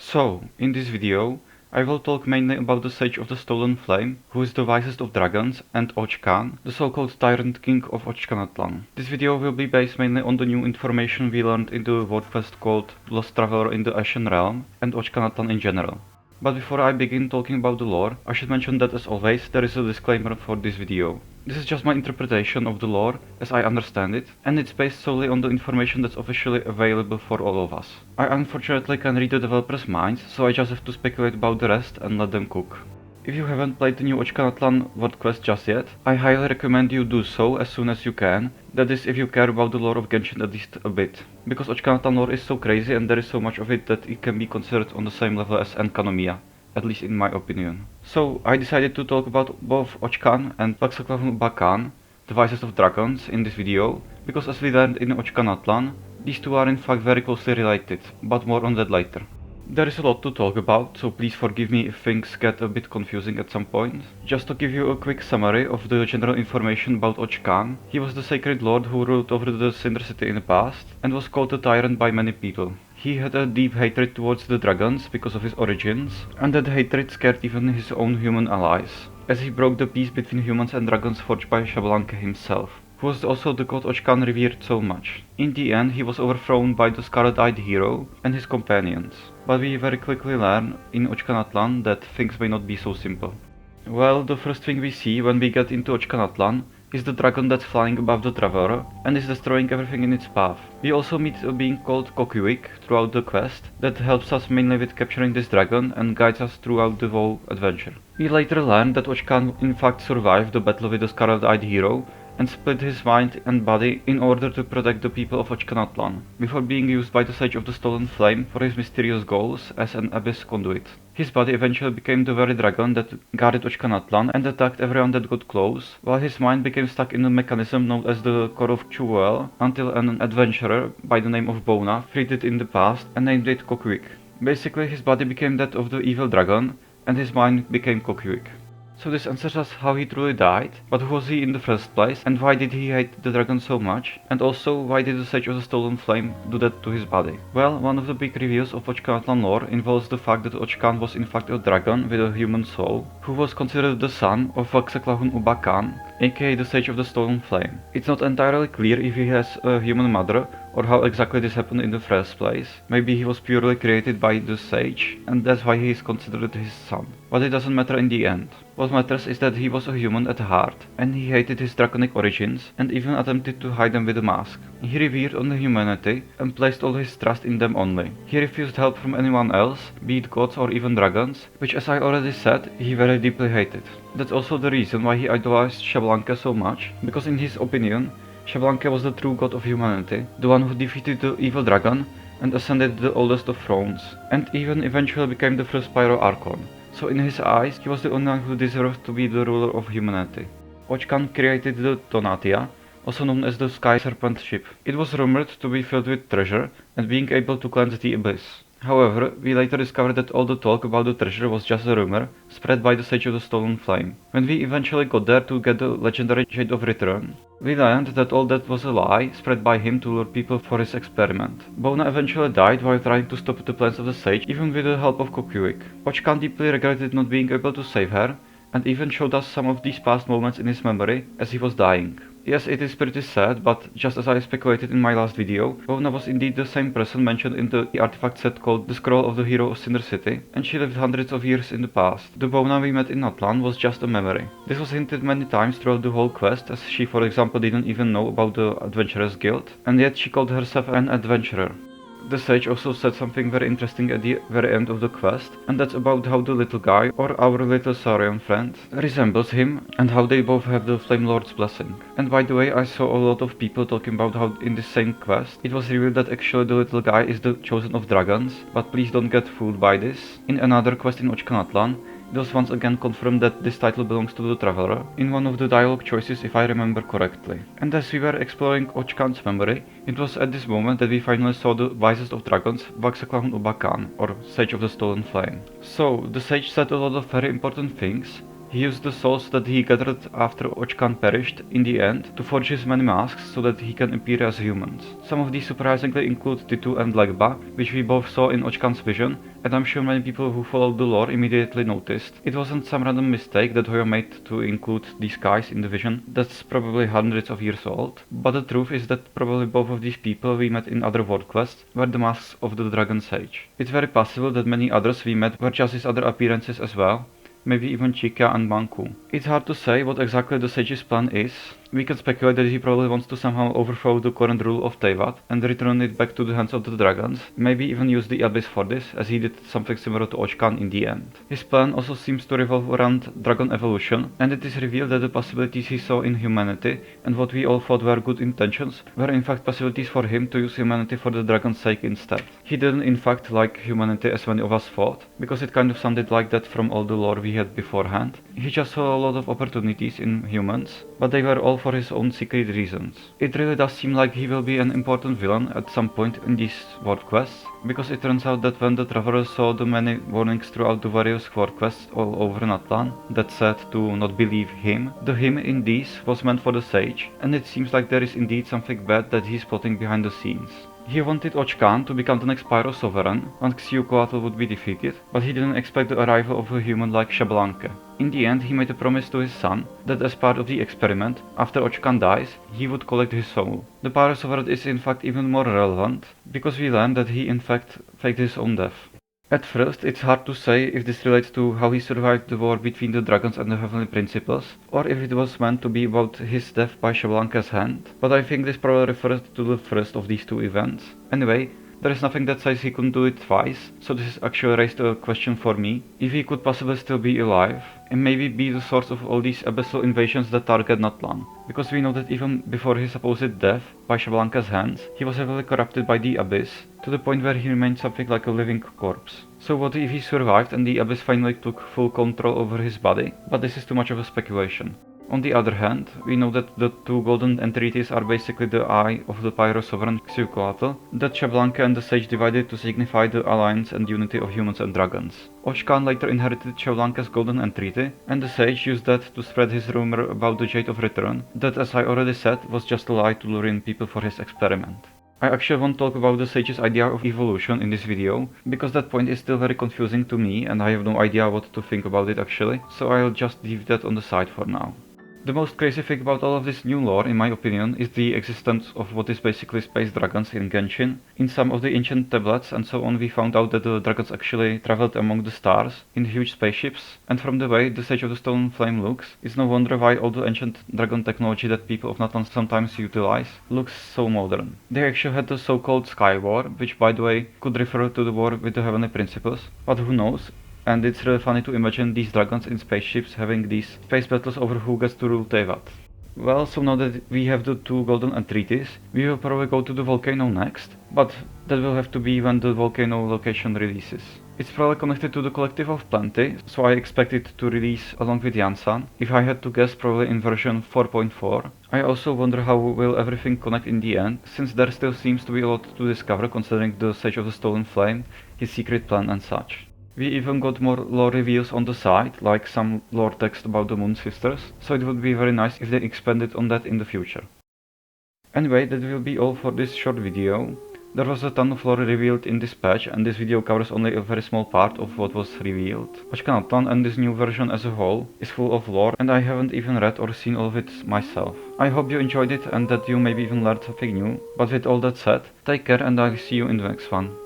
So, in this video, I will talk mainly about the Sage of the Stolen Flame, who is the wisest of dragons, and Och-Kan, the so-called Tyrant King of Ochkanatlan. This video will be based mainly on the new information we learned in the world quest called Lost Traveler in the Ashen Realm, and Ochkanatlan in general. But before I begin talking about the lore, I should mention that as always, there is a disclaimer for this video. This is just my interpretation of the lore, as I understand it, and it's based solely on the information that's officially available for all of us. I unfortunately can't read the developers' minds, so I just have to speculate about the rest and let them cook. If you haven't played the new Ochkanatlan world quest just yet, I highly recommend you do so as soon as you can, that is if you care about the lore of Genshin at least a bit. Because Ochkanatlan lore is so crazy and there is so much of it that it can be considered on the same level as Enkanomiya, at least in my opinion. So I decided to talk about both Och-Kan and Waxaklahun Ubah Kan, the wisest of dragons, in this video, because as we learned in Ochkanatlan, these two are in fact very closely related, but more on that later. There is a lot to talk about, so please forgive me if things get a bit confusing at some point. Just to give you a quick summary of the general information about Och-Kan, he was the sacred lord who ruled over the Cinder City in the past, and was called a tyrant by many people. He had a deep hatred towards the dragons because of his origins, and that hatred scared even his own human allies, as he broke the peace between humans and dragons forged by Xabalanque himself, who was also the god Och-Kan revered so much. In the end, he was overthrown by the Scarlet-Eyed Hero and his companions, but we very quickly learn in Ochkanatlan that things may not be so simple. Well, the first thing we see when we get into Ochkanatlan is the dragon that's flying above the Traveler and is destroying everything in its path. We also meet a being called Kokuik throughout the quest that helps us mainly with capturing this dragon and guides us throughout the whole adventure. We later learn that Och-Kan in fact survived the battle with the Scarlet-Eyed Hero and split his mind and body in order to protect the people of Ochkanatlan, before being used by the Sage of the Stolen Flame for his mysterious goals as an abyss conduit. His body eventually became the very dragon that guarded Ochkanatlan and attacked everyone that got close, while his mind became stuck in a mechanism known as the Core of Chuel, until an adventurer by the name of Bona freed it in the past and named it Kokuik. Basically, his body became that of the evil dragon, and his mind became Kokuik. So this answers us how he truly died, but who was he in the first place, and why did he hate the dragon so much, and also why did the Sage of the Stolen Flame do that to his body? Well, one of the big reveals of Ochkanatlan lore involves the fact that Och-Kan was in fact a dragon with a human soul, who was considered the son of Waxaklahun Ubah Kan, aka the Sage of the Stolen Flame. It's not entirely clear if he has a human mother, or how exactly this happened in the first place. Maybe he was purely created by the Sage, and that's why he is considered his son. But it doesn't matter in the end. What matters is that he was a human at heart, and he hated his draconic origins, and even attempted to hide them with a mask. He revered only humanity, and placed all his trust in them only. He refused help from anyone else, be it gods or even dragons, which as I already said, he very deeply hated. That's also the reason why he idolized Xabalanque so much, because in his opinion, Xabalanque was the true god of humanity, the one who defeated the evil dragon and ascended the oldest of thrones, and even eventually became the first Pyro Archon. So in his eyes, he was the only one who deserved to be the ruler of humanity. Och-Kan created the Donatia, also known as the Sky Serpent ship. It was rumored to be filled with treasure and being able to cleanse the abyss. However, we later discovered that all the talk about the treasure was just a rumor, spread by the Sage of the Stolen Flame. When we eventually got there to get the legendary Jade of Return, we learned that all that was a lie, spread by him to lure people for his experiment. Bona eventually died while trying to stop the plans of the Sage, even with the help of Kokuik. Och-Kan deeply regretted not being able to save her, and even showed us some of these past moments in his memory as he was dying. Yes, it is pretty sad, but just as I speculated in my last video, Bona was indeed the same person mentioned in the artifact set called the Scroll of the Hero of Cinder City, and she lived hundreds of years in the past. The Bona we met in Natlan was just a memory. This was hinted many times throughout the whole quest, as she for example didn't even know about the Adventurers Guild, and yet she called herself an adventurer. The Sage also said something very interesting at the very end of the quest, and that's about how the little guy, or our little Saurian friend, resembles him, and how they both have the Flame Lord's blessing. And by the way, I saw a lot of people talking about how in this same quest, it was revealed that actually the little guy is the chosen of dragons, but please don't get fooled by this. In another quest in Ochkanatlan, it was once again confirmed that this title belongs to the Traveler, in one of the dialogue choices if I remember correctly. And as we were exploring Och-Kan's memory, it was at this moment that we finally saw the wisest of dragons, Waxaklahun Ubah Kan, or Sage of the Stolen Flame. So, the Sage said a lot of very important things. He used the souls that he gathered after Och-Kan perished in the end to forge his many masks so that he can appear as humans. Some of these surprisingly include Titu and Legba, which we both saw in Och-Kan's vision, and I'm sure many people who followed the lore immediately noticed. It wasn't some random mistake that Hoyo made to include these guys in the vision, that's probably hundreds of years old, but the truth is that probably both of these people we met in other world quests were the masks of the Dragon Sage. It's very possible that many others we met were just his other appearances as well, maybe even Chika and Manku. It's hard to say what exactly the Sage's plan is. We can speculate that he probably wants to somehow overthrow the current rule of Teyvat and return it back to the hands of the dragons, maybe even use the Abyss for this, as he did something similar to Och-Kan in the end. His plan also seems to revolve around dragon evolution, and it is revealed that the possibilities he saw in humanity, and what we all thought were good intentions, were in fact possibilities for him to use humanity for the dragon's sake instead. He didn't in fact like humanity as many of us thought, because it kind of sounded like that from all the lore we had beforehand. He just saw a lot of opportunities in humans, but they were all for his own secret reasons. It really does seem like he will be an important villain at some point in these world quests, because it turns out that when the travelers saw the many warnings throughout the various world quests all over Natlan that said to not believe him, the him in these was meant for the Sage, and it seems like there is indeed something bad that he's plotting behind the scenes. He wanted Och-Kan to become the next Pyro Sovereign once Xiuhcoatl would be defeated, but he didn't expect the arrival of a human like Xbalanque. In the end, he made a promise to his son that as part of the experiment, after Och-Kan dies, he would collect his soul. The Pyro Sovereign is in fact even more relevant, because we learn that he in fact faked his own death. At first, it's hard to say if this relates to how he survived the war between the dragons and the Heavenly Principles, or if it was meant to be about his death by Xbalanque's hand, but I think this probably refers to the first of these two events. Anyway, there is nothing that says he couldn't do it twice, so this has actually raised a question for me, if he could possibly still be alive, and maybe be the source of all these abyssal invasions that target Natlan. Because we know that even before his supposed death by Xbalanque's hands, he was heavily corrupted by the Abyss, to the point where he remained something like a living corpse. So what if he survived and the Abyss finally took full control over his body? But this is too much of a speculation. On the other hand, we know that the two golden entities are basically the eye of the Pyro Sovereign Xiuhcoatl, that Xbalanque and the Sage divided to signify the alliance and unity of humans and dragons. Och-Kan later inherited Xbalanque's golden entreaty, and the Sage used that to spread his rumor about the Jade of Return, that as I already said was just a lie to lure in people for his experiment. I actually won't talk about the Sage's idea of evolution in this video, because that point is still very confusing to me and I have no idea what to think about it actually, so I'll just leave that on the side for now. The most crazy thing about all of this new lore, in my opinion, is the existence of what is basically space dragons in Genshin. In some of the ancient tablets and so on we found out that the dragons actually traveled among the stars in huge spaceships, and from the way the Sage of the Stolen Flame looks, it's no wonder why all the ancient dragon technology that people of Natlan sometimes utilize looks so modern. They actually had the so-called Sky War, which by the way could refer to the war with the Heavenly Principles, but who knows? And it's really funny to imagine these dragons in spaceships having these space battles over who gets to rule Teyvat. Well, so now that we have the two golden entreaties, we will probably go to the volcano next, but that will have to be when the volcano location releases. It's probably connected to the Collective of Plenty, so I expect it to release along with Yansan. If I had to guess, probably in version 4.4. I also wonder how will everything connect in the end, since there still seems to be a lot to discover considering the Sage of the Stolen Flame, his secret plan and such. We even got more lore reveals on the side, like some lore text about the Moon Sisters, so it would be very nice if they expanded on that in the future. Anyway, that will be all for this short video. There was a ton of lore revealed in this patch, and this video covers only a very small part of what was revealed. Ochkanatlan and this new version as a whole is full of lore, and I haven't even read or seen all of it myself. I hope you enjoyed it and that you maybe even learned something new, but with all that said, take care and I'll see you in the next one.